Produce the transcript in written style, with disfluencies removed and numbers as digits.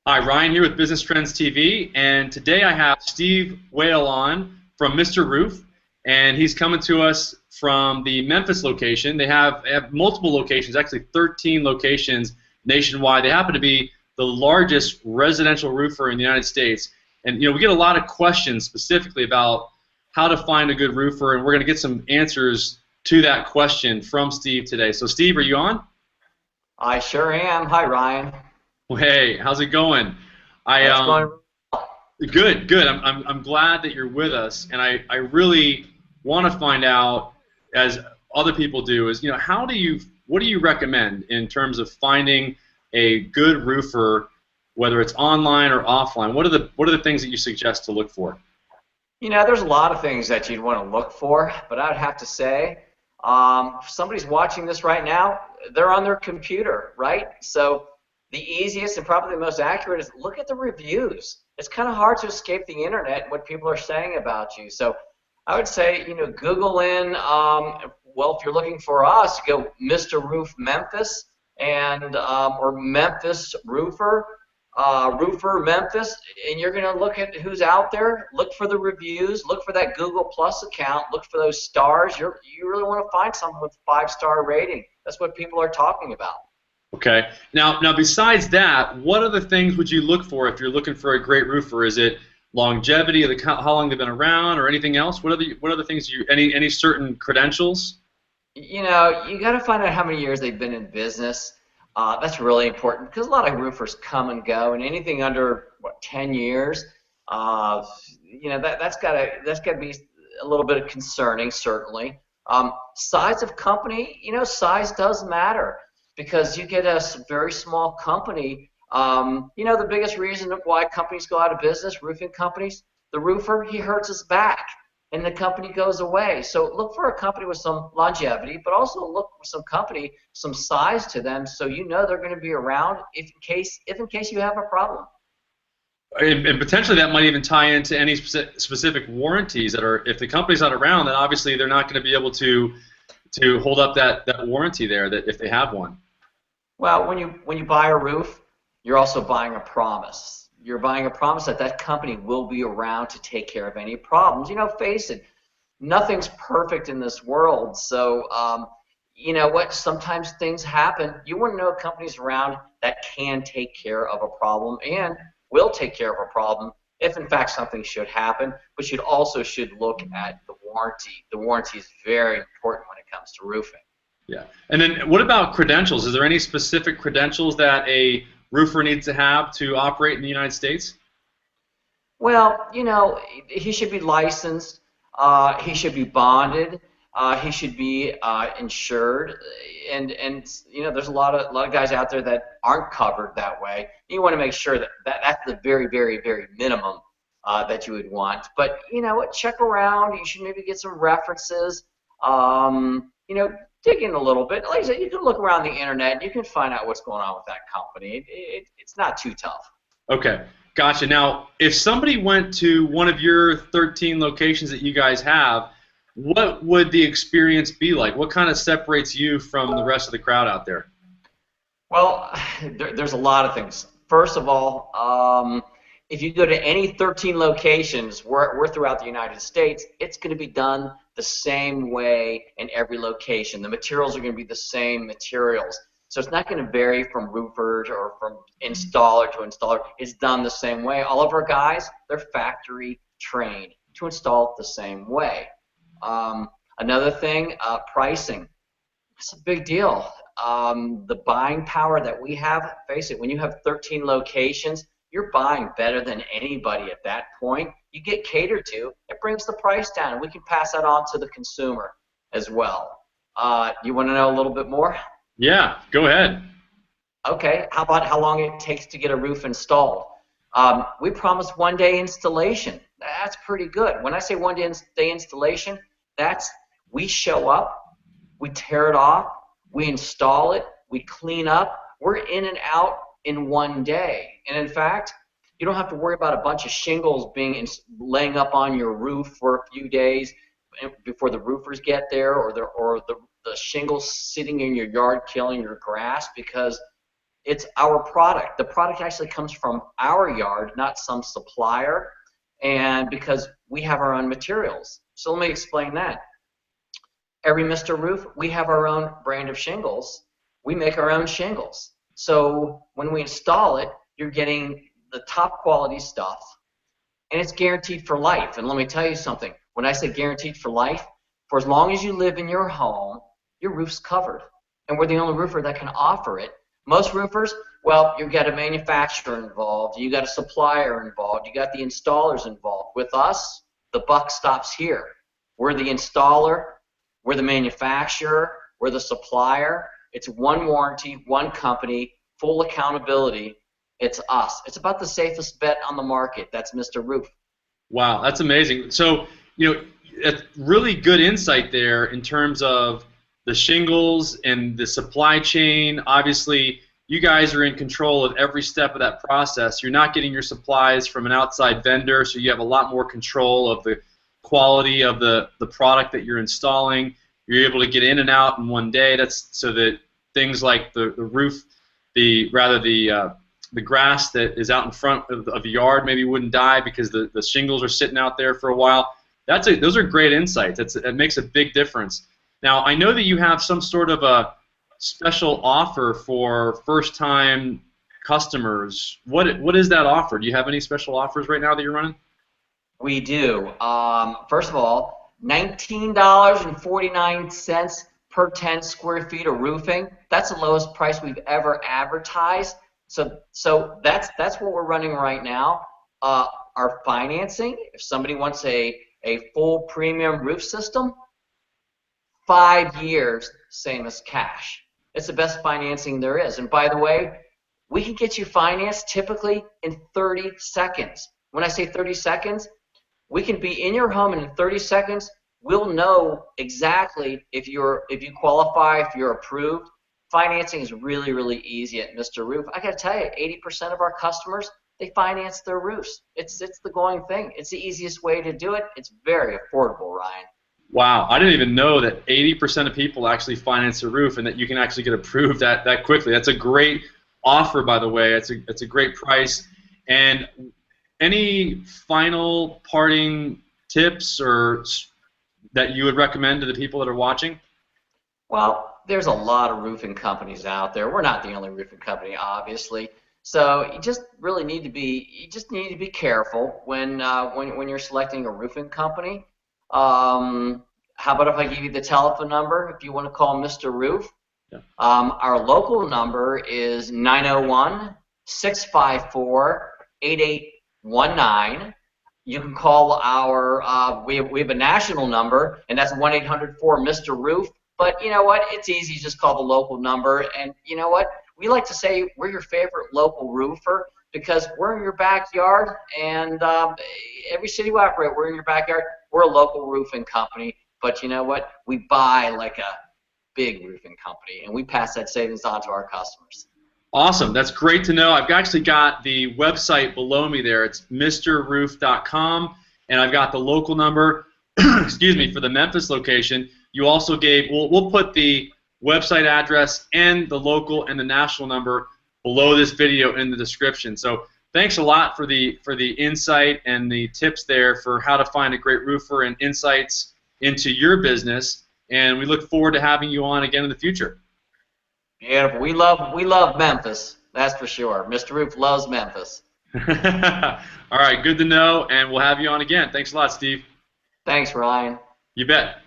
Hi, Ryan here with Business Trends TV, and today I have Steve Whale on from Mr. Roof, and he's coming to us from the Memphis location. They have multiple locations, actually 13 locations nationwide. They happen to be the largest residential roofer in the United States, and we get a lot of questions specifically about how to find a good roofer, and we're going to get some answers to that question from Steve today. So, Steve, are you on? I sure am. Hi, Ryan. Well, hey, how's it going? It's going. Good, good. I'm glad that you're with us, and I really want to find out, as other people do, is what do you recommend in terms of finding a good roofer, whether it's online or offline? What are the things that you suggest to look for? There's a lot of things that you'd want to look for, but I would have to say, if somebody's watching this right now, they're on their computer, right? So the easiest and probably the most accurate is look at the reviews. It's kind of hard to escape the internet and what people are saying about you. So I would say, Google in, well, if you're looking for us, go Mr. Roof Memphis and or Memphis Roofer. Roofer Memphis, and you're going to look at who's out there, look for the reviews, look for that Google Plus account, look for those stars. You really want to find someone with a 5-star rating. That's what people are talking about. Okay. Now besides that, what other things would you look for if you're looking for a great roofer? Is it longevity, how long they've been around, or anything else? What other things any certain credentials? You got to find out how many years they've been in business. That's really important because a lot of roofers come and go, and anything under 10 years, that's got to be a little bit concerning, certainly. Size of company, size does matter because you get a very small company. The biggest reason why companies go out of business, roofing companies, the roofer, he hurts his back, and the company goes away. So look for a company with some longevity, but also look for some size to them, so they're going to be around if in case you have a problem. And potentially that might even tie into any specific warranties that are, if the company's not around, then obviously they're not going to be able to hold up that warranty there, that if they have one. Well, when you buy a roof, you're also buying a promise. You're buying a promise that that company will be around to take care of any problems. Face it, nothing's perfect in this world. So, sometimes things happen. You want to know a company's around that can take care of a problem and will take care of a problem if, in fact, something should happen. But you also should look at the warranty. The warranty is very important when it comes to roofing. Yeah. And then what about credentials? Is there any specific credentials that a roofer needs to have to operate in the United States? Well, he should be licensed, he should be bonded, he should be insured, and there's a lot of guys out there that aren't covered that way. You want to make sure that that's the very, very, very minimum that you would want. But check around. You should maybe get some references. Dig in a little bit. Like I said, you can look around the internet and you can find out what's going on with that company. It's not too tough. Okay, gotcha. Now, if somebody went to one of your 13 locations that you guys have, what would the experience be like? What kind of separates you from the rest of the crowd out there? Well, there's a lot of things. First of all, if you go to any 13 locations, we're throughout the United States, it's going to be done the same way in every location. The materials are going to be the same materials. So it's not going to vary from roofers or from installer to installer. It's done the same way. All of our guys, they're factory trained to install it the same way. Another thing, pricing. It's a big deal. The buying power that we have, face it, when you have 13 locations, you're buying better than anybody at that point. You get catered to. It brings the price down, and we can pass that on to the consumer as well. You want to know a little bit more? Yeah, go ahead. Okay, how about how long it takes to get a roof installed? We promise one-day installation. That's pretty good. When I say one-day installation, that's we show up, we tear it off, we install it, we clean up. We're in and out in one day. And in fact, you don't have to worry about a bunch of shingles laying up on your roof for a few days before the roofers get there, or the shingles sitting in your yard killing your grass, because It's our product. The product actually comes from our yard, not some supplier, and because we have our own materials. So let me explain that. Every Mr. Roof, we have our own brand of shingles. We make our own shingles. So when we install it, you're getting the top quality stuff, and it's guaranteed for life. And let me tell you something. When I say guaranteed for life, for as long as you live in your home, your roof's covered. And we're the only roofer that can offer it. Most roofers, well, you've got a manufacturer involved, you got a supplier involved, you got the installers involved. With us, the buck stops here. We're the installer, we're the manufacturer, we're the supplier. It's one warranty, one company, full accountability. It's us. It's about the safest bet on the market. That's Mr. Roof. Wow, that's amazing. So, a really good insight there in terms of the shingles and the supply chain. Obviously, you guys are in control of every step of that process. You're not getting your supplies from an outside vendor, so you have a lot more control of the quality of the product that you're installing. You're able to get in and out in one day. That's so that things like the roof, the grass that is out in front of the yard maybe wouldn't die because the shingles are sitting out there for a while. Those are great insights. It makes a big difference. Now, I know that you have some sort of a special offer for first-time customers. What is that offer? Do you have any special offers right now that you're running? We do. First of all, $19.49 per 10 square feet of roofing. That's the lowest price we've ever advertised. So that's what we're running right now. Our financing, if somebody wants a full premium roof system, 5 years, same as cash. It's the best financing there is. And by the way, we can get you financed typically in 30 seconds. When I say 30 seconds, we can be in your home, and in 30 seconds, we'll know exactly if you qualify, if you're approved. Financing is really, really easy at Mr. Roof. I got to tell you, 80% of our customers, they finance their roofs. It's the going thing. It's the easiest way to do it. It's very affordable, Ryan. Wow, I didn't even know that 80% of people actually finance a roof and that you can actually get approved that quickly. That's a great offer, by the way. It's a great price. And any final parting tips or that you would recommend to the people that are watching? Well, there's a lot of roofing companies out there. We're not the only roofing company, obviously. So you just really need to be careful when you're selecting a roofing company. How about if I give you the telephone number if you want to call Mr. Roof? Yeah. Our local number is 901-654-8819. You can call our we have a national number, and that's 1-800-4-MR-ROOF. But you know what? It's easy. Just call the local number. And you know what? We like to say we're your favorite local roofer because we're in your backyard, and every city we operate, we're in your backyard. We're a local roofing company. But you know what? We buy like a big roofing company, and we pass that savings on to our customers. Awesome. That's great to know. I've actually got the website below me there. It's mrroof.com, and I've got the local number, excuse me, for the Memphis location. You also gave, we'll put the website address and the local and the national number below this video in the description. So thanks a lot for the insight and the tips there for how to find a great roofer and insights into your business. And we look forward to having you on again in the future. Beautiful. We love Memphis. That's for sure. Mr. Roof loves Memphis. All right, good to know, and we'll have you on again. Thanks a lot, Steve. Thanks, Ryan. You bet.